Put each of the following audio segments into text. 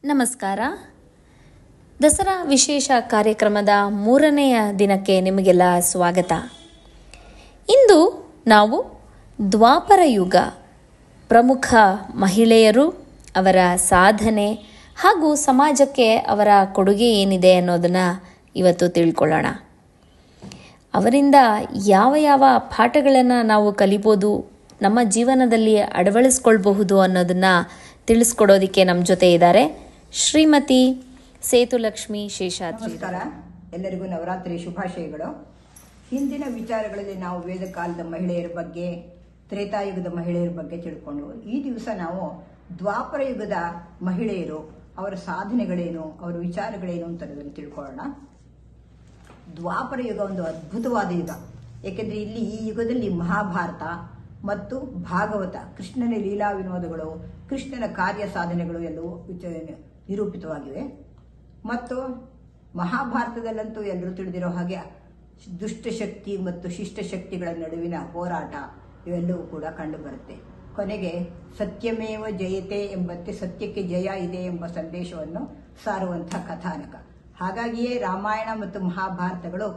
ನಮಸ್ಕಾರ. ದಸರಾ ವಿಶೇಷ ಕಾರ್ಯಕ್ರಮದ 3ನೆಯ ದಿನಕ್ಕೆ ನಿಮಗೆಲ್ಲ ಸ್ವಾಗತ. ಇಂದು ನಾವು ದ್ವಾಪರ ಯುಗ ಪ್ರಮುಖ ಮಹಿಳೆಯರು, ಅವರ ಸಾಧನೆ ಹಾಗೂ ಸಮಾಜಕ್ಕೆ ಅವರ ಕೊಡುಗೆ ಏನಿದೆ ಅನ್ನೋದನ್ನು ಇವತ್ತು ತಿಳ್ಕೊಳ್ಳೋಣ. ಅವರಿಂದ ಯಾವ ಯಾವ ಪಾಠಗಳನ್ನು ನಾವು ಕಲಿಬೋದು, ನಮ್ಮ ಜೀವನದಲ್ಲಿ ಅಳವಡಿಸ್ಕೊಳ್ಬಹುದು ಅನ್ನೋದನ್ನು ತಿಳಿಸ್ಕೊಡೋದಕ್ಕೆ ನಮ್ಮ ಜೊತೆ ಇದ್ದಾರೆ ಶ್ರೀಮತಿ ಸೇತುಲಕ್ಷ್ಮಿ ಶೇಷಾದ್ರಿ. ನಮಸ್ಕಾರ, ಎಲ್ಲರಿಗೂ ನವರಾತ್ರಿ ಶುಭಾಶಯಗಳು. ಹಿಂದಿನ ವಿಚಾರಗಳಲ್ಲಿ ನಾವು ವೇದಕಾಲದ ಮಹಿಳೆಯರ ಬಗ್ಗೆ, ತ್ರೇತಾಯುಗದ ಮಹಿಳೆಯರ ಬಗ್ಗೆ ತಿಳ್ಕೊಂಡು, ಈ ದಿವಸ ನಾವು ದ್ವಾಪರ ಯುಗದ ಮಹಿಳೆಯರು, ಅವರ ಸಾಧನೆಗಳೇನು, ಅವರ ವಿಚಾರಗಳೇನು ಅಂತ ತಿಳ್ಕೊಳ್ಳೋಣ. ದ್ವಾಪರ ಯುಗ ಒಂದು ಅದ್ಭುತವಾದ ಯುಗ. ಏಕೆಂದರೆ ಇಲ್ಲಿ ಈ ಯುಗದಲ್ಲಿ ಮಹಾಭಾರತ ಮತ್ತು ಭಾಗವತ, ಕೃಷ್ಣನ ಲೀಲಾ ವಿನೋದಗಳು, ಕೃಷ್ಣನ ಕಾರ್ಯ ಸಾಧನೆಗಳು ಎಲ್ಲವೂ ನಿರೂಪಿತವಾಗಿವೆ. ಮತ್ತು ಮಹಾಭಾರತದಲ್ಲಂತೂ ಎಲ್ಲರೂ ತಿಳಿದಿರೋ ಹಾಗೆ ದುಷ್ಟಶಕ್ತಿ ಮತ್ತು ಶಿಷ್ಟಶಕ್ತಿಗಳ ನಡುವಿನ ಹೋರಾಟ ಇವೆಲ್ಲವೂ ಕೂಡ ಕಂಡು ಬರುತ್ತೆ. ಕೊನೆಗೆ ಸತ್ಯಮೇವ ಜಯತೆ ಎಂಬಂತೆ ಸತ್ಯಕ್ಕೆ ಜಯ ಇದೆ ಎಂಬ ಸಂದೇಶವನ್ನು ಸಾರುವಂತಹ ಕಥಾನಕ. ಹಾಗಾಗಿಯೇ ರಾಮಾಯಣ ಮತ್ತು ಮಹಾಭಾರತಗಳು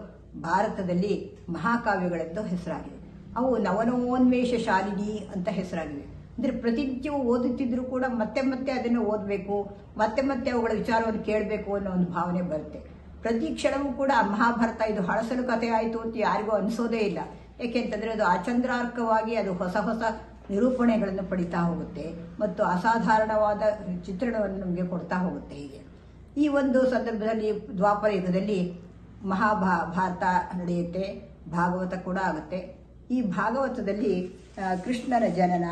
ಭಾರತದಲ್ಲಿ ಮಹಾಕಾವ್ಯಗಳೆಂದು ಹೆಸರಾಗಿವೆ. ಅವು ನವನವೋನ್ಮೇಷ ಶಾಲಿನಿ ಅಂತ ಹೆಸರಾಗಿವೆ. ಅಂದರೆ ಪ್ರತಿನಿತ್ಯವೂ ಓದುತ್ತಿದ್ರೂ ಕೂಡ ಮತ್ತೆ ಮತ್ತೆ ಅದನ್ನು ಓದಬೇಕು, ಮತ್ತೆ ಮತ್ತೆ ಅವುಗಳ ವಿಚಾರವನ್ನು ಕೇಳಬೇಕು ಅನ್ನೋ ಒಂದು ಭಾವನೆ ಬರುತ್ತೆ. ಪ್ರತಿ ಕ್ಷಣವೂ ಕೂಡ ಮಹಾಭಾರತ ಇದು ಹಳಸಲು ಕಥೆ ಆಯಿತು ಅಂತ ಯಾರಿಗೂ ಅನಿಸೋದೇ ಇಲ್ಲ. ಏಕೆಂತಂದರೆ ಅದು ಅಚಂದ್ರಾರ್ಕವಾಗಿ ಅದು ಹೊಸ ಹೊಸ ನಿರೂಪಣೆಗಳನ್ನು ಪಡಿತಾ ಹೋಗುತ್ತೆ ಮತ್ತು ಅಸಾಧಾರಣವಾದ ಚಿತ್ರಣವನ್ನು ನಮಗೆ ಕೊಡ್ತಾ ಹೋಗುತ್ತೆ. ಹೀಗೆ ಈ ಒಂದು ಸಂದರ್ಭದಲ್ಲಿ ದ್ವಾಪರ ಯುಗದಲ್ಲಿ ಮಹಾಭಾರತ ನಡೆಯುತ್ತೆ, ಭಾಗವತ ಕೂಡ ಆಗುತ್ತೆ. ಈ ಭಾಗವತದಲ್ಲಿ ಕೃಷ್ಣನ ಜನನ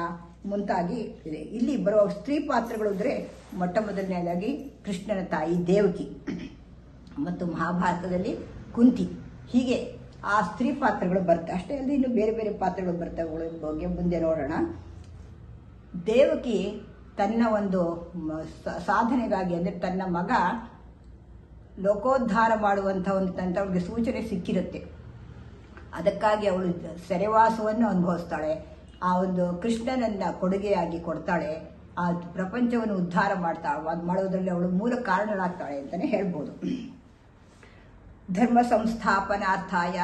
ಮುಂತಾಗಿ ಇದೆ. ಇಲ್ಲಿ ಬರುವ ಸ್ತ್ರೀ ಪಾತ್ರಗಳು ಅಂದರೆ ಮೊಟ್ಟ ಮೊದಲನೇದಾಗಿ ಕೃಷ್ಣನ ತಾಯಿ ದೇವಕಿ ಮತ್ತು ಮಹಾಭಾರತದಲ್ಲಿ ಕುಂತಿ. ಹೀಗೆ ಆ ಸ್ತ್ರೀ ಪಾತ್ರಗಳು ಬರ್ತವೆ. ಅಷ್ಟೇ ಅಲ್ಲದೆ ಇನ್ನು ಬೇರೆ ಬೇರೆ ಪಾತ್ರಗಳು ಬರ್ತವೆ, ಬಗ್ಗೆ ಮುಂದೆ ನೋಡೋಣ. ದೇವಕಿ ತನ್ನ ಒಂದು ಸಾಧನೆಗಾಗಿ, ಅಂದರೆ ತನ್ನ ಮಗ ಲೋಕೋದ್ಧಾರ ಮಾಡುವಂಥ ಒಂದು ಅವಳಿಗೆ ಸೂಚನೆ ಸಿಕ್ಕಿರುತ್ತೆ. ಅದಕ್ಕಾಗಿ ಅವಳು ಸೆರೆವಾಸವನ್ನು ಅನುಭವಿಸ್ತಾಳೆ. ಆ ಒಂದು ಕೃಷ್ಣನನ್ನ ಕೊಡುಗೆಯಾಗಿ ಕೊಡ್ತಾಳೆ. ಆ ಪ್ರಪಂಚವನ್ನು ಉದ್ಧಾರ ಮಾಡೋದ್ರಲ್ಲಿ ಅವಳು ಮೂಲ ಕಾರಣರಾಗ್ತಾಳೆ ಅಂತಲೇ ಹೇಳ್ಬೋದು. ಧರ್ಮ ಸಂಸ್ಥಾಪನಾರ್ಥಾಯ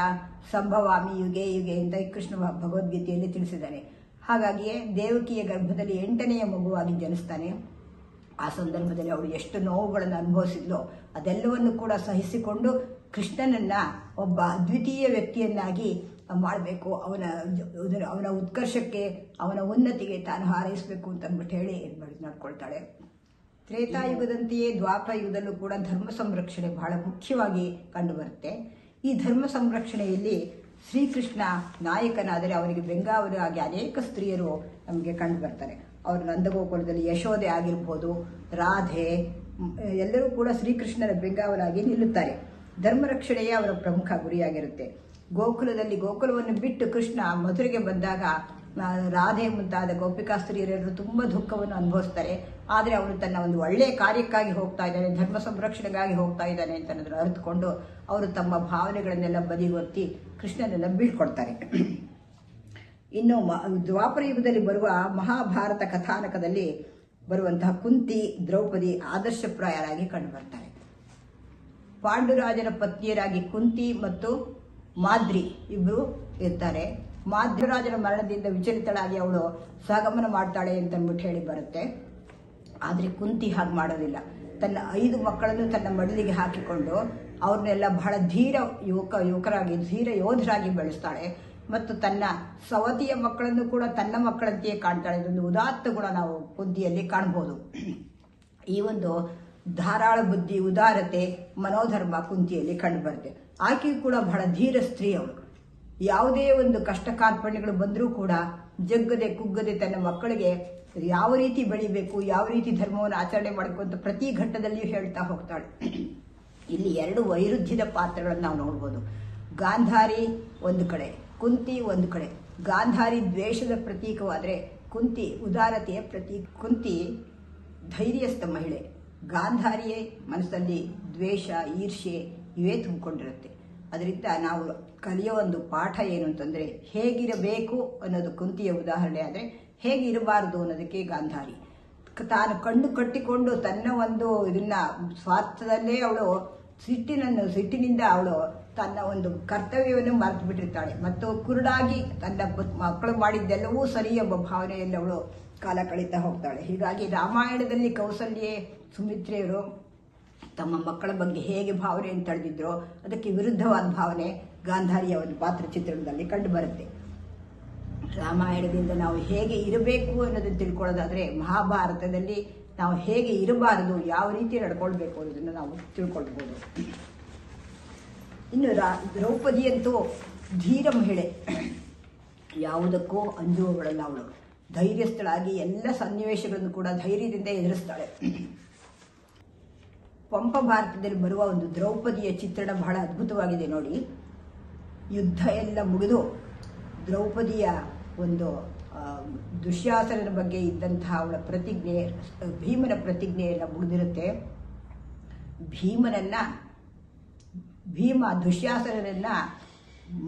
ಸಂಭವಾಮಿ ಯುಗೆ ಯುಗೆ ಅಂತ ಕೃಷ್ಣ ಭಗವದ್ಗೀತೆಯಲ್ಲಿ ತಿಳಿಸಿದ್ದಾನೆ. ಹಾಗಾಗಿಯೇ ದೇವಕಿಯ ಗರ್ಭದಲ್ಲಿ 8ನೆಯ ಮಗುವಾಗಿ ಜನಿಸ್ತಾನೆ. ಆ ಸಂದರ್ಭದಲ್ಲಿ ಅವಳು ಎಷ್ಟು ನೋವುಗಳನ್ನು ಅನುಭವಿಸಿದ್ಲೋ ಅದೆಲ್ಲವನ್ನು ಕೂಡ ಸಹಿಸಿಕೊಂಡು ಕೃಷ್ಣನನ್ನ ಒಬ್ಬ ಅದ್ವಿತೀಯ ವ್ಯಕ್ತಿಯನ್ನಾಗಿ ಮಾಡಬೇಕು, ಅವನ ಉತ್ಕರ್ಷಕ್ಕೆ, ಅವನ ಉನ್ನತಿಗೆ ತಾನು ಹಾರೈಸಬೇಕು ಅಂತ ಅಂದ್ಬಿಟ್ಟು ಹೇಳಿ ನಡ್ಕೊಳ್ತಾಳೆ. ತ್ರೇತಾಯುಗದಂತೆಯೇ ದ್ವಾಪರ ಯುಗದಲ್ಲೂ ಕೂಡ ಧರ್ಮ ಸಂರಕ್ಷಣೆ ಬಹಳ ಮುಖ್ಯವಾಗಿ ಕಂಡುಬರುತ್ತೆ. ಈ ಧರ್ಮ ಸಂರಕ್ಷಣೆಯಲ್ಲಿ ಶ್ರೀಕೃಷ್ಣ ನಾಯಕನಾದರೆ ಅವರಿಗೆ ಬೆಂಗಾವಲಾಗಿ ಅನೇಕ ಸ್ತ್ರೀಯರು ನಮಗೆ ಕಂಡು ಬರ್ತಾರೆ. ಅವರು ನಂದಗೋಕುಲದಲ್ಲಿ ಯಶೋದೆ ಆಗಿರ್ಬೋದು, ರಾಧೆ, ಎಲ್ಲರೂ ಕೂಡ ಶ್ರೀಕೃಷ್ಣನ ಬೆಂಗಾವಲಾಗಿ ನಿಲ್ಲುತ್ತಾರೆ. ಧರ್ಮ ರಕ್ಷಣೆಯೇ ಅವರ ಪ್ರಮುಖ ಗುರಿಯಾಗಿರುತ್ತೆ. ಗೋಕುಲವನ್ನು ಬಿಟ್ಟು ಕೃಷ್ಣ ಮಧುರೆಗೆ ಬಂದಾಗ ರಾಧೆ ಮುಂತಾದ ಗೋಪಿಕಾ ಸ್ತ್ರೀಯರೆಲ್ಲರೂ ತುಂಬ ದುಃಖವನ್ನು ಅನುಭವಿಸ್ತಾರೆ. ಆದರೆ ಅವನು ತನ್ನ ಒಂದು ಒಳ್ಳೆಯ ಕಾರ್ಯಕ್ಕಾಗಿ ಹೋಗ್ತಾ ಇದ್ದಾನೆ, ಧರ್ಮ ಸಂರಕ್ಷಣೆಗಾಗಿ ಹೋಗ್ತಾ ಇದ್ದಾನೆ ಅಂತ ಅನ್ನೋದನ್ನು ಅರಿತುಕೊಂಡು ಅವರು ತಮ್ಮ ಭಾವನೆಗಳನ್ನೆಲ್ಲ ಬದಿಗೊತ್ತಿ ಕೃಷ್ಣನೆಲ್ಲ ಬೀಳ್ಕೊಡ್ತಾರೆ. ಇನ್ನು ದ್ವಾಪರ ಯುಗದಲ್ಲಿ ಬರುವ ಮಹಾಭಾರತ ಕಥಾನಕದಲ್ಲಿ ಬರುವಂತಹ ಕುಂತಿ, ದ್ರೌಪದಿ ಆದರ್ಶಪ್ರಾಯರಾಗಿ ಕಂಡುಬರ್ತಾರೆ. ಪಾಂಡುರಾಜನ ಪತ್ನಿಯರಾಗಿ ಕುಂತಿ ಮತ್ತು ಮಾದ್ರಿ ಇಬ್ಬರು ಇರ್ತಾರೆ. ಮಾದ್ರಿರಾಜನ ಮರಣದಿಂದ ವಿಚಲಿತಳಾಗಿ ಅವಳು ಸಹಗಮನ ಮಾಡ್ತಾಳೆ ಅಂತ ಅಂದ್ಬಿಟ್ಟು ಹೇಳಿ ಬರುತ್ತೆ. ಆದರೆ ಕುಂತಿ ಹಾಗೆ ಮಾಡೋದಿಲ್ಲ. ತನ್ನ 5 ಮಕ್ಕಳನ್ನು ತನ್ನ ಮಡಲಿಗೆ ಹಾಕಿಕೊಂಡು ಅವ್ರನ್ನೆಲ್ಲ ಬಹಳ ಧೀರ ಯುವಕರಾಗಿ, ಧೀರ ಯೋಧರಾಗಿ ಬೆಳೆಸ್ತಾಳೆ. ಮತ್ತು ತನ್ನ ಸವತಿಯ ಮಕ್ಕಳನ್ನು ಕೂಡ ತನ್ನ ಮಕ್ಕಳಂತೆಯೇ ಕಾಣ್ತಾಳೆ. ಇದೊಂದು ಉದಾತ್ತ ಗುಣ ನಾವು ಕುಂತಿಯಲ್ಲಿ ಕಾಣ್ಬೋದು. ಈ ಒಂದು ಧಾರಾಳ ಬುದ್ಧಿ, ಉದಾರತೆ, ಮನೋಧರ್ಮ ಕುಂತಿಯಲ್ಲಿ ಕಂಡುಬರುತ್ತೆ. ಆಕೆಯು ಕೂಡ ಬಹಳ ಧೀರ ಸ್ತ್ರೀ. ಅವಳು ಯಾವುದೇ ಒಂದು ಕಷ್ಟ ಕಾರ್ಪಣ್ಯಗಳು ಬಂದರೂ ಕೂಡ ಜಗ್ಗದೆ ಕುಗ್ಗದೆ ತನ್ನ ಮಕ್ಕಳಿಗೆ ಯಾವ ರೀತಿ ಬೆಳಿಬೇಕು, ಯಾವ ರೀತಿ ಧರ್ಮವನ್ನು ಆಚರಣೆ ಮಾಡಬೇಕು ಅಂತ ಪ್ರತಿ ಘಟ್ಟದಲ್ಲಿಯೂ ಹೇಳ್ತಾ ಹೋಗ್ತಾಳೆ. ಇಲ್ಲಿ 2 ವೈರುಧ್ಯದ ಪಾತ್ರಗಳನ್ನು ನಾವು ನೋಡ್ಬೋದು. ಗಾಂಧಾರಿ ಒಂದು ಕಡೆ, ಕುಂತಿ ಒಂದು ಕಡೆ. ಗಾಂಧಾರಿ ದ್ವೇಷದ ಪ್ರತೀಕವಾದರೆ ಕುಂತಿ ಉದಾರತೆಯ ಪ್ರತೀಕ. ಕುಂತಿ ಧೈರ್ಯಸ್ಥ ಮಹಿಳೆ, ಗಾಂಧಾರಿಯೇ ಮನಸ್ಸಲ್ಲಿ ದ್ವೇಷ, ಈರ್ಷೆ ಇವೇ ತುಂಬಿಕೊಂಡಿರುತ್ತೆ. ಅದರಿಂದ ನಾವು ಕಲಿಯೋ ಒಂದು ಪಾಠ ಏನು ಅಂತಂದರೆ, ಹೇಗಿರಬೇಕು ಅನ್ನೋದು ಕುಂತಿಯ ಉದಾಹರಣೆ ಆದರೆ ಹೇಗಿರಬಾರದು ಅನ್ನೋದಕ್ಕೆ ಗಾಂಧಾರಿ. ತಾನು ಕಣ್ಣು ಕಟ್ಟಿಕೊಂಡು ತನ್ನ ಒಂದು ಇದನ್ನ ಸ್ವಾರ್ಥದಲ್ಲೇ ಅವಳು ಸಿಟ್ಟಿನಿಂದ ಅವಳು ತನ್ನ ಒಂದು ಕರ್ತವ್ಯವನ್ನು ಮರೆತು ಬಿಟ್ಟಿರ್ತಾಳೆ ಮತ್ತು ಕುರುಡಾಗಿ ತನ್ನ ಮಕ್ಕಳು ಮಾಡಿದ್ದೆಲ್ಲವೂ ಸರಿ ಎಂಬ ಭಾವನೆಯಲ್ಲಿ ಅವಳು ಕಾಲ ಕಳೀತಾ ಹೋಗ್ತಾಳೆ. ಹೀಗಾಗಿ ರಾಮಾಯಣದಲ್ಲಿ ಕೌಸಲ್ಯೆ ಸುಮಿತ್ರೆಯರು ತಮ್ಮ ಮಕ್ಕಳ ಬಗ್ಗೆ ಹೇಗೆ ಭಾವನೆಯನ್ನು ತಳೆದಿದ್ರೋ ಅದಕ್ಕೆ ವಿರುದ್ಧವಾದ ಭಾವನೆ ಗಾಂಧಾರಿಯ ಒಂದು ಪಾತ್ರ ಚಿತ್ರಣದಲ್ಲಿ ಕಂಡು ಬರುತ್ತೆ. ರಾಮಾಯಣದಿಂದ ನಾವು ಹೇಗೆ ಇರಬೇಕು ಅನ್ನೋದನ್ನು ತಿಳ್ಕೊಳ್ಳೋದಾದ್ರೆ ಮಹಾಭಾರತದಲ್ಲಿ ನಾವು ಹೇಗೆ ಇರಬಾರದು, ಯಾವ ರೀತಿ ನಡ್ಕೊಳ್ಬೇಕು ಅನ್ನೋದನ್ನು ನಾವು ತಿಳ್ಕೊಳ್ಬೋದು. ಇನ್ನು ದ್ರೌಪದಿಯಂತೂ ಧೀರ ಮಹಿಳೆ, ಯಾವುದಕ್ಕೂ ಅಂಜುವವಳಲ್ಲ ಅವಳು. ಧೈರ್ಯಸ್ಥಳಾಗಿ ಎಲ್ಲ ಸನ್ನಿವೇಶಗಳನ್ನು ಕೂಡ ಧೈರ್ಯದಿಂದ ಎದುರಿಸ್ತಾಳೆ. ಪಂಪ ಭಾರತದಲ್ಲಿ ಬರುವ ಒಂದು ದ್ರೌಪದಿಯ ಚಿತ್ರಣ ಬಹಳ ಅದ್ಭುತವಾಗಿದೆ ನೋಡಿ. ಯುದ್ಧ ಎಲ್ಲ ಮುಗಿದು ದ್ರೌಪದಿಯ ಒಂದು ದುಶ್ಯಾಸನನ ಬಗ್ಗೆ ಇದ್ದಂತಹ ಅವಳ ಪ್ರತಿಜ್ಞೆ, ಭೀಮನ ಪ್ರತಿಜ್ಞೆ ಎಲ್ಲ ಮುಗಿದಿರುತ್ತೆ. ಭೀಮ ದುಶ್ಯಾಸನನ್ನ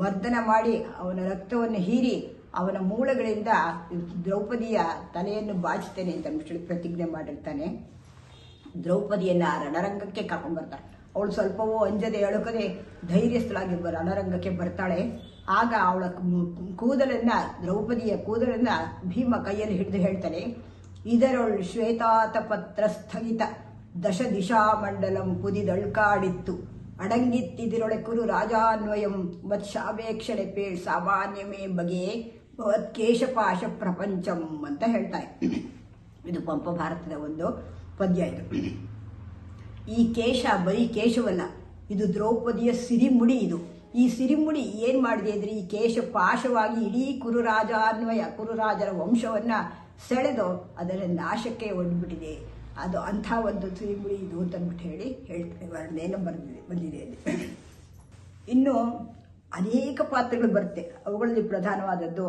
ಮರ್ದನ ಮಾಡಿ ಅವನ ರಕ್ತವನ್ನು ಹೀರಿ ಅವನ ಮೂಳೆಗಳಿಂದ ದ್ರೌಪದಿಯ ತಲೆಯನ್ನು ಬಾಚಿಸ್ತೇನೆ ಅಂತ ಪ್ರತಿಜ್ಞೆ ಮಾಡಿರ್ತಾನೆ. ದ್ರೌಪದಿಯನ್ನ ರಣರಂಗಕ್ಕೆ ಕರ್ಕೊಂಡ್ಬರ್ತಾಳೆ. ಅವಳು ಸ್ವಲ್ಪವೂ ಅಂಜದೆ ಅಳುಕದೆ ಧೈರ್ಯಸ್ಥಳಾಗಿ ರಣರಂಗಕ್ಕೆ ಬರ್ತಾಳೆ. ಆಗ ಅವಳ ದ್ರೌಪದಿಯ ಕೂದಲನ್ನ ಭೀಮ ಕೈಯಲ್ಲಿ ಹಿಡಿದು ಹೇಳ್ತಾನೆ, ಇದರೊಳ್ ಶ್ವೇತಾತ ಪತ್ರ ಸ್ಥಗಿತ ದಶ ದಿಶಾ ಮಂಡಲಂ ಪುದಿದಳ್ಕಾಡಿತ್ತು ಅಡಂಗಿತ್ತಿದಿರೊಳೆ ಕುರು ರಾಜಾನ್ವಯಂ ಮತ್ಸಾವೇಕ್ಷಣೆ ಪೇಳ್ ಸಾಮಾನ್യമೇ ಬಗೆ ಭವತ್ ಕೇಶಪಾಶ ಪ್ರಪಂಚಂ ಅಂತ ಹೇಳ್ತಾರೆ. ಇದು ಪಂಪ ಭಾರತದ ಒಂದು ಪದ್ಯ. ಇದು ಈ ಕೇಶ ಬರೀ ಕೇಶವಲ್ಲ, ಇದು ದ್ರೌಪದಿಯ ಸಿರಿಮುಡಿ. ಈ ಸಿರಿಮುಡಿ ಏನ್ ಮಾಡಿದೆ ಅಂದ್ರೆ ಈ ಕೇಶ ಪಾಶವಾಗಿ ಇಡೀ ಕುರುರಾಜರ ವಂಶವನ್ನ ಸೆಳೆದು ಅದರ ನಾಶಕ್ಕೆ ಒಡ್ಬಿಟ್ಟಿದೆ. ಅದು ಅಂಥ ಒಂದು ಸಿರಿಮುಡಿ ಇದು ಅಂತಂದ್ಬಿಟ್ಟು ಹೇಳ್ತಾರೆ, ವರ್ಣನೆಯನ್ನು ಬಂದಿದೆ. ಇನ್ನು ಅನೇಕ ಪಾತ್ರಗಳು ಬರುತ್ತೆ. ಅವುಗಳಲ್ಲಿ ಪ್ರಧಾನವಾದದ್ದು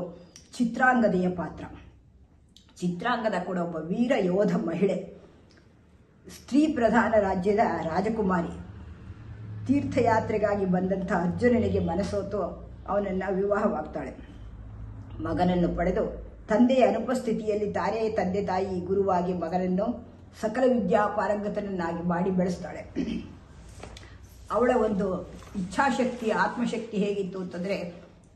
ಚಿತ್ರಾಂಗದೆಯ ಪಾತ್ರ. ಚಿತ್ರಾಂಗದ ಕೂಡ ಒಬ್ಬ ವೀರ ಯೋಧ ಮಹಿಳೆ, ಸ್ತ್ರೀ ಪ್ರಧಾನ ರಾಜ್ಯದ ರಾಜಕುಮಾರಿ. ತೀರ್ಥಯಾತ್ರೆಗಾಗಿ ಬಂದಂಥ ಅರ್ಜುನನಿಗೆ ಮನಸೋತು ಅವನನ್ನು ವಿವಾಹವಾಗ್ತಾಳೆ. ಮಗನನ್ನು ಪಡೆದು ತಂದೆಯ ಅನುಪಸ್ಥಿತಿಯಲ್ಲಿ ತಾನೇ ತಂದೆ ತಾಯಿ ಗುರುವಾಗಿ ಮಗನನ್ನು ಸಕಲ ವಿದ್ಯಾ ಪಾರಂಗತನನ್ನಾಗಿ ಮಾಡಿ ಬೆಳೆಸ್ತಾಳೆ. ಅವಳ ಒಂದು ಇಚ್ಛಾಶಕ್ತಿ, ಆತ್ಮಶಕ್ತಿ ಹೇಗಿತ್ತು ಅಂತಂದರೆ,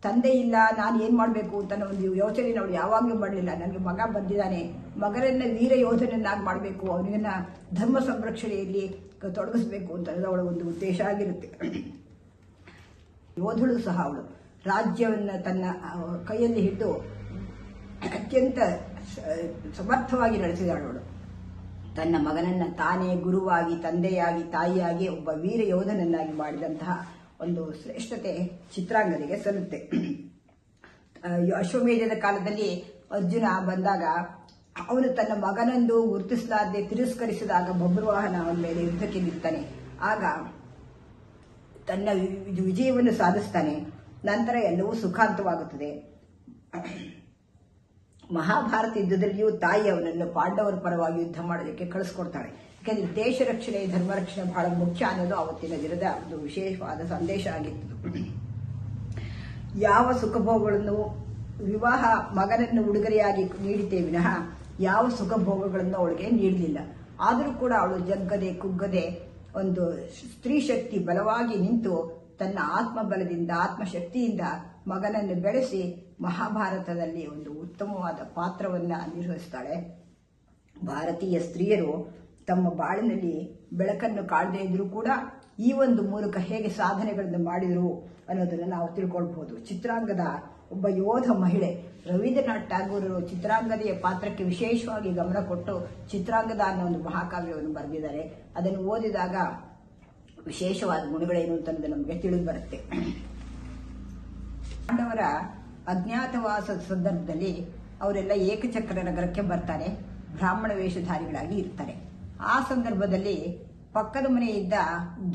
ತಂದೆ ಇಲ್ಲ, ನಾನು ಏನು ಮಾಡಬೇಕು ಅಂತ ಒಂದು ಯೋಚನೆ ಅವಳು ಯಾವಾಗಲೂ ಮಾಡಲಿಲ್ಲ. ನನಗೆ ಮಗ ಬಂದಿದ್ದಾನೆ, ಮಗನನ್ನು ವೀರ ಯೋಧನನ್ನಾಗಿ ಮಾಡಬೇಕು, ಅವನಿಗನ್ನ ಧರ್ಮ ಸಂರಕ್ಷಣೆಯಲ್ಲಿ ತೊಡಗಿಸ್ಬೇಕು ಅಂತ ಅವಳ ಒಂದು ಉದ್ದೇಶ ಆಗಿರುತ್ತೆ. ಯೋಧಳು ಸಹ ಅವಳು ರಾಜ್ಯವನ್ನು ತನ್ನ ಕೈಯಲ್ಲಿ ಹಿಡಿದು ಅತ್ಯಂತ ಸಮರ್ಥವಾಗಿ ನಡೆಸಿದಾಳು. ಅವಳು ತನ್ನ ಮಗನನ್ನ ತಾನೇ ಗುರುವಾಗಿ, ತಂದೆಯಾಗಿ, ತಾಯಿಯಾಗಿ ಒಬ್ಬ ವೀರ ಯೋಧನನ್ನಾಗಿ ಮಾಡಿದಂತಹ ಒಂದು ಶ್ರೇಷ್ಠತೆ ಚಿತ್ರಾಂಗದಿಗೆ ಸಲ್ಲುತ್ತೆ. ಅಶ್ವಮೇಧದ ಕಾಲದಲ್ಲಿ ಅರ್ಜುನ ಬಂದಾಗ ಅವನು ತನ್ನ ಮಗನೊಂದು ಗುರುತಿಸಲಾರದೆ ತಿರಸ್ಕರಿಸಿದಾಗ ಬಬ್ರುವಾಹನ ಅವನ ಮೇಲೆ ಯುದ್ಧಕ್ಕೆ ನಿಲ್ತಾನೆ. ಆಗ ತನ್ನ ವಿಜಯವನ್ನು ಸಾಧಿಸ್ತಾನೆ. ನಂತರ ಎಲ್ಲವೂ ಸುಖಾಂತವಾಗುತ್ತದೆ. ಮಹಾಭಾರತ ಯುದ್ಧದಲ್ಲಿಯೂ ತಾಯಿ ಅವನನ್ನು ಪಾಂಡವರ ಪರವಾಗಿ ಯುದ್ಧ ಮಾಡೋದಕ್ಕೆ ಕಳಿಸ್ಕೊಡ್ತಾಳೆ. ಯಾಕೆಂದ್ರೆ ದೇಶ ರಕ್ಷಣೆ, ಧರ್ಮ ರಕ್ಷಣೆ ಬಹಳ ಮುಖ್ಯ ಅನ್ನೋದು ಅವತ್ತಿನ ದಿನದ ಒಂದು ವಿಶೇಷವಾದ ಸಂದೇಶ ಆಗಿತ್ತು. ಯಾವ ಸುಖಭೋಗಗಳನ್ನು ವಿವಾಹ ಮಗನನ್ನು ಉಡುಗೊರೆಯಾಗಿ ನೀಡಿತೇ ವಿನಃ ಯಾವ ಸುಖಭೋಗಗಳನ್ನು ಅವಳಿಗೆ ನೀಡಲಿಲ್ಲ. ಆದರೂ ಕೂಡ ಅವಳು ಜಗ್ಗದೆ ಕುಗ್ಗದೆ ಒಂದು ಸ್ತ್ರೀ ಶಕ್ತಿ ಬಲವಾಗಿ ನಿಂತು ತನ್ನ ಆತ್ಮಬಲದಿಂದ, ಆತ್ಮಶಕ್ತಿಯಿಂದ ಮಗನನ್ನು ಬೆಳೆಸಿ ಮಹಾಭಾರತದಲ್ಲಿ ಒಂದು ಉತ್ತಮವಾದ ಪಾತ್ರವನ್ನು ನಿರ್ವಹಿಸ್ತಾಳೆ. ಭಾರತೀಯ ಸ್ತ್ರೀಯರು ತಮ್ಮ ಬಾಳಿನಲ್ಲಿ ಬೆಳಕನ್ನು ಕಾಣದೇ ಇದ್ರೂ ಕೂಡ ಈ ಒಂದು ಮೂಲಕ ಹೇಗೆ ಸಾಧನೆಗಳನ್ನು ಮಾಡಿದರು ಅನ್ನೋದನ್ನು ನಾವು ತಿಳ್ಕೊಳ್ಬಹುದು. ಚಿತ್ರಾಂಗದ ಒಬ್ಬ ಯೋಧ ಮಹಿಳೆ. ರವೀಂದ್ರನಾಥ್ ಠಾಗೂರರು ಚಿತ್ರಾಂಗದೆಯ ಪಾತ್ರಕ್ಕೆ ವಿಶೇಷವಾಗಿ ಗಮನ ಕೊಟ್ಟು ಚಿತ್ರಾಂಗದ ಅನ್ನೋ ಒಂದು ಮಹಾಕಾವ್ಯವನ್ನು ಬರೆದಿದ್ದಾರೆ. ಅದನ್ನು ಓದಿದಾಗ ವಿಶೇಷವಾದ ಗುಣಗಳೇನು ಅಂತ ನಮಗೆ ತಿಳಿದು ಬರುತ್ತೆ. ಪಾಂಡವರ ಅಜ್ಞಾತವಾಸದ ಸಂದರ್ಭದಲ್ಲಿ ಅವರೆಲ್ಲ ಏಕಚಕ್ರ ನಗರಕ್ಕೆ ಬರ್ತಾರೆ. ಬ್ರಾಹ್ಮಣ ವೇಷಧಾರಿಗಳಾಗಿ ಇರ್ತಾರೆ. ಆ ಸಂದರ್ಭದಲ್ಲಿ ಪಕ್ಕದ ಮನೆಯಿಂದ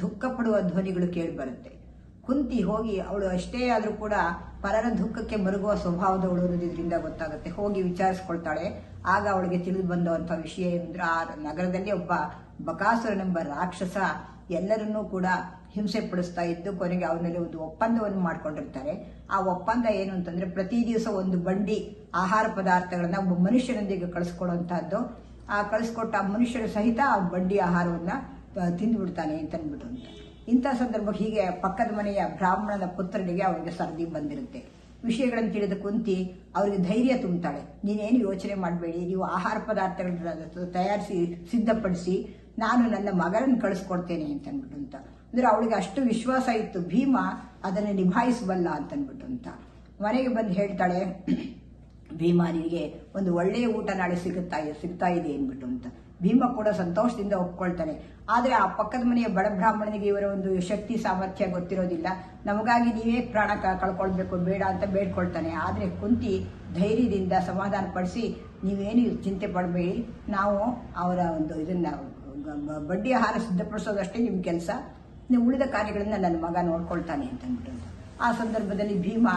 ದುಃಖ ಪಡುವ ಧ್ವನಿಗಳು ಕೇಳಿ ಬರುತ್ತೆ. ಕುಂತಿ ಹೋಗಿ, ಅವಳು ಅಷ್ಟೇ ಆದರೂ ಕೂಡ ಪರರ ದುಃಖಕ್ಕೆ ಮರುಗುವ ಸ್ವಭಾವದವಳು ಅನ್ನೋದ್ರಿಂದ ಗೊತ್ತಾಗುತ್ತೆ. ಹೋಗಿ ವಿಚಾರಿಸ್ಕೊಳ್ತಾಳೆ. ಆಗ ಅವಳಿಗೆ ತಿಳಿದು ಬಂದಂಥ ವಿಷಯ ಏನಂದ್ರೆ, ಆ ನಗರದಲ್ಲಿ ಒಬ್ಬ ಬಕಾಸುರನೆಂಬ ರಾಕ್ಷಸ ಎಲ್ಲರನ್ನೂ ಕೂಡ ಹಿಂಸೆ ಪಡಿಸ್ತಾ ಇದ್ದು ಕೊನೆಗೆ ಅವನಲ್ಲಿ ಒಂದು ಒಪ್ಪಂದವನ್ನು ಮಾಡ್ಕೊಂಡಿರ್ತಾರೆ. ಆ ಒಪ್ಪಂದ ಏನು ಅಂತಂದ್ರೆ, ಪ್ರತಿ ದಿವಸ ಒಂದು ಬಂಡಿ ಆಹಾರ ಪದಾರ್ಥಗಳನ್ನ ಒಬ್ಬ ಮನುಷ್ಯನೊಂದಿಗೆ ಕಳಿಸ್ಕೊಡುವಂತಹದ್ದು. ಆ ಕಳಿಸ್ಕೊಟ್ಟ ಮನುಷ್ಯರು ಸಹಿತ ಆ ಬಡ್ಡಿ ಆಹಾರವನ್ನು ತಿಂದುಬಿಡ್ತಾನೆ ಅಂತ ಅಂದ್ಬಿಟ್ಟು ಅಂತ. ಇಂಥ ಸಂದರ್ಭ ಹೀಗೆ ಪಕ್ಕದ ಮನೆಯ ಬ್ರಾಹ್ಮಣನ ಪುತ್ರನಿಗೆ ಅವರಿಗೆ ಸರ್ದಿ ಬಂದಿರುತ್ತೆ. ವಿಷಯಗಳನ್ನು ತಿಳಿದ ಕುಂತಿ ಅವರಿಗೆ ಧೈರ್ಯ ತುಂಬುತ್ತಾಳೆ. ನೀನೇನು ಯೋಚನೆ ಮಾಡಬೇಡಿ, ನೀವು ಆಹಾರ ಪದಾರ್ಥಗಳನ್ನ ತಯಾರಿಸಿ ಸಿದ್ಧಪಡಿಸಿ ನಾನು ನನ್ನ ಮಗನನ್ನು ಕಳಿಸ್ಕೊಡ್ತೇನೆ ಅಂತ ಅಂದ್ಬಿಟ್ಟು ಅಂತ. ಅಂದ್ರೆ ಅವಳಿಗೆ ಅಷ್ಟು ವಿಶ್ವಾಸ ಇತ್ತು, ಭೀಮ ಅದನ್ನು ನಿಭಾಯಿಸಬಲ್ಲ ಅಂತ ಅಂದ್ಬಿಟ್ಟು ಅಂತ. ಮನೆಗೆ ಬಂದು ಹೇಳ್ತಾಳೆ, ಭೀಮ ನಿನಗೆ ಒಂದು ಒಳ್ಳೆಯ ಊಟ ನಾಳೆ ಸಿಗ್ತಾ ಇದೆ ಅಂದ್ಬಿಟ್ಟು ಅಂತ. ಭೀಮ ಕೂಡ ಸಂತೋಷದಿಂದ ಒಪ್ಕೊಳ್ತಾನೆ. ಆದರೆ ಆ ಪಕ್ಕದ ಮನೆಯ ಬಡ ಬ್ರಾಹ್ಮಣನಿಗೆ ಇವರ ಒಂದು ಶಕ್ತಿ ಸಾಮರ್ಥ್ಯ ಗೊತ್ತಿರೋದಿಲ್ಲ. ನಮಗಾಗಿ ನೀವೇ ಪ್ರಾಣ ಕಳ್ಕೊಳ್ಬೇಕು ಬೇಡ ಅಂತ ಬೇಡ್ಕೊಳ್ತಾನೆ. ಆದರೆ ಕುಂತಿ ಧೈರ್ಯದಿಂದ ಸಮಾಧಾನ ಪಡಿಸಿ, ನೀವೇನು ಚಿಂತೆ ಪಡಬೇಡಿ, ನಾವು ಅವರ ಒಂದು ಇದನ್ನ ಬಡ್ಡಿ ಆಹಾರ ಸಿದ್ಧಪಡಿಸೋದಷ್ಟೇ ನಿಮ್ಮ ಕೆಲಸ, ನೀವು ಉಳಿದ ಕಾರ್ಯಗಳನ್ನ ನನ್ನ ಮಗ ನೋಡ್ಕೊಳ್ತಾನೆ ಅಂತ ಅಂದ್ಬಿಟ್ಟು. ಆ ಸಂದರ್ಭದಲ್ಲಿ ಭೀಮ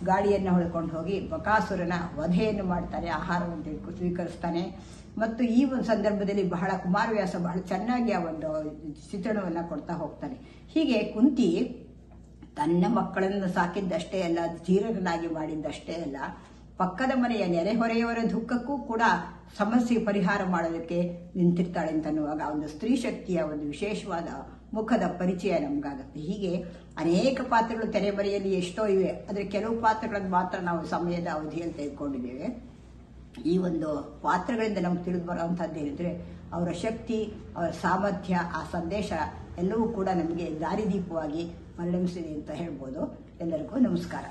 ಗಾಡಿಯನ್ನು ಹೊಡ್ಕೊಂಡು ಹೋಗಿ ಬಕಾಸುರನ ವಧೆಯನ್ನು ಮಾಡ್ತಾನೆ, ಆಹಾರವನ್ನು ಸ್ವೀಕರಿಸ್ತಾನೆ. ಮತ್ತು ಈ ಒಂದು ಸಂದರ್ಭದಲ್ಲಿ ಕುಮಾರವ್ಯಾಸ ಬಹಳ ಚೆನ್ನಾಗಿ ಆ ಒಂದು ಚಿತ್ರಣವನ್ನು ಕೊಡ್ತಾ ಹೋಗ್ತಾನೆ. ಹೀಗೆ ಕುಂತಿ ತನ್ನ ಮಕ್ಕಳನ್ನು ಸಾಕಿದ್ದಷ್ಟೇ ಅಲ್ಲ, ಧೀರರನ್ನಾಗಿ ಮಾಡಿದ್ದಷ್ಟೇ ಅಲ್ಲ, ಪಕ್ಕದ ಮನೆಯ ನೆರೆಹೊರೆಯವರ ದುಃಖಕ್ಕೂ ಕೂಡ ಸಮಸ್ಯೆ ಪರಿಹಾರ ಮಾಡೋದಕ್ಕೆ ನಿಂತಿರ್ತಾಳೆ ಅಂತ ಅನ್ನುವಾಗ ಒಂದು ಸ್ತ್ರೀ ಶಕ್ತಿಯ ಒಂದು ವಿಶೇಷವಾದ ಮುಖದ ಪರಿಚಯ ನಮಗಾಗುತ್ತೆ. ಹೀಗೆ ಅನೇಕ ಪಾತ್ರಗಳು ತೆರೆಮರೆಯಲ್ಲಿ ಎಷ್ಟೋ ಇವೆ, ಆದರೆ ಕೆಲವು ಪಾತ್ರಗಳನ್ನು ಮಾತ್ರ ನಾವು ಸಮಯದ ಅವಧಿಯಲ್ಲಿ ತೆಗೆದುಕೊಂಡಿದ್ದೇವೆ. ಈ ಒಂದು ಪಾತ್ರಗಳಿಂದ ನಮ್ಗೆ ತಿಳಿದು ಬರುವಂಥದ್ದು ಏನಿದ್ರೆ ಅವರ ಶಕ್ತಿ, ಅವರ ಸಾಮರ್ಥ್ಯ, ಆ ಸಂದೇಶ ಎಲ್ಲವೂ ಕೂಡ ನಮಗೆ ದಾರಿದೀಪವಾಗಿ ಪರಿಣಮಿಸಿದೆ ಅಂತ ಹೇಳ್ಬೋದು. ಎಲ್ಲರಿಗೂ ನಮಸ್ಕಾರ.